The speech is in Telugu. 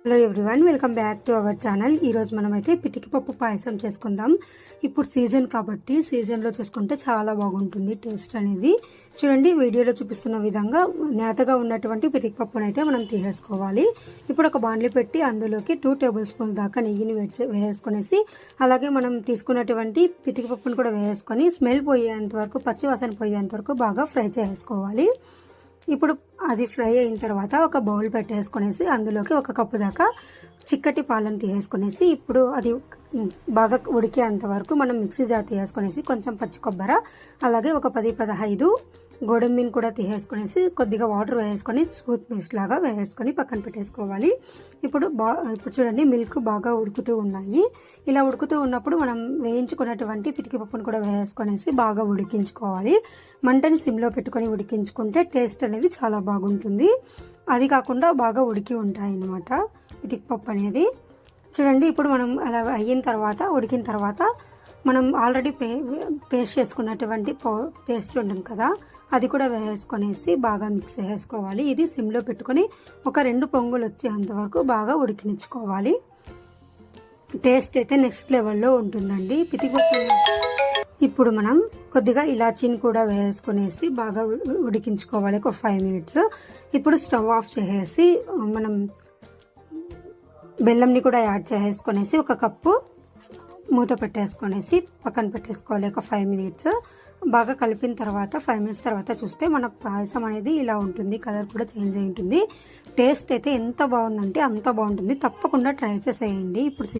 Hello everyone, welcome back to our channel. ఈరోజు మనమైతే పితికిపప్పు పాయసం చేసుకుందాం. ఇప్పుడు సీజన్ కాబట్టి సీజన్లో చేసుకుంటే చాలా బాగుంటుంది టేస్ట్ అనేది. చూడండి, వీడియోలో చూపిస్తున్న విధంగా నేతగా ఉన్నటువంటి పితికిపప్పును అయితే మనం తీసేసుకోవాలి. ఇప్పుడు ఒక బాండ్లీ పెట్టి అందులోకి 2 టేబుల్ స్పూన్స్ దాకా నెయ్యిని వేసుకునేసి అలాగే మనం తీసుకున్నటువంటి పితికిపప్పును కూడా వేసుకొని స్మెల్ పోయేంత వరకు, పచ్చి వాసన పోయేంత వరకు బాగా ఫ్రై చేసుకోవాలి. ఇప్పుడు అది ఫ్రై అయిన తర్వాత ఒక బౌల్ పెట్టేసుకునేసి అందులోకి 1 కప్పు దాకా చిక్కటి పాలను తీసేసుకునేసి ఇప్పుడు అది బాగా ఉడికేంత వరకు మనం మిక్సీ జార్ తీసేసుకునేసి కొంచెం పచ్చి కొబ్బరి అలాగే ఒక 10-15 గోడంబిని కూడా తీసేసుకునేసి కొద్దిగా వాటర్ వేసుకొని స్మూత్ పేస్ట్ లాగా వేసుకొని పక్కన పెట్టేసుకోవాలి. ఇప్పుడు చూడండి, మిల్క్ బాగా ఉడుకుతూ ఉన్నాయి. ఇలా ఉడుకుతూ ఉన్నప్పుడు మనం వేయించుకున్నటువంటి పితికిపప్పును కూడా వేసుకునేసి బాగా ఉడికించుకోవాలి. మంటని సిమ్లో పెట్టుకొని ఉడికించుకుంటే టేస్ట్ అనేది చాలా బాగుంటుంది. అది కాకుండా బాగా ఉడికి ఉంటాయి అన్నమాట పితికిపప్పు అనేది. చూడండి, ఇప్పుడు మనం అలా అయిన తర్వాత, ఉడికిన తర్వాత మనం ఆల్రెడీ పేస్ట్ చేసుకున్నటువంటి పేస్ట్ ఉంటుంది కదా, అది కూడా వేసుకొనేసి బాగా మిక్స్ చేసుకోవాలి. ఇది సిమ్లో పెట్టుకొని ఒక 2 పొంగులు వచ్చేంత వరకు బాగా ఉడికించుకోవాలి. టేస్ట్ అయితే నెక్స్ట్ లెవెల్లో ఉంటుందండి పితికిపప్పు. ఇప్పుడు మనం కొద్దిగా ఇలాచీని కూడా వేసుకునేసి బాగా ఉడికించుకోవాలి ఒక 5 మినిట్స్. ఇప్పుడు స్టవ్ ఆఫ్ చేసేసి మనం బెల్లంని కూడా యాడ్ చేసుకునేసి 1 కప్పు మూత పెట్టేసుకునేసి పక్కన పెట్టేసుకోవాలి ఒక 5 మినిట్స్. బాగా కలిపిన తర్వాత 5 మినిట్స్ తర్వాత చూస్తే మన పాయసం అనేది ఇలా ఉంటుంది. కలర్ కూడా చేంజ్ అయి ఉంటుంది. టేస్ట్ అయితే ఎంత బాగుందంటే అంత బాగుంటుంది. తప్పకుండా ట్రై చేసేయండి. ఇప్పుడు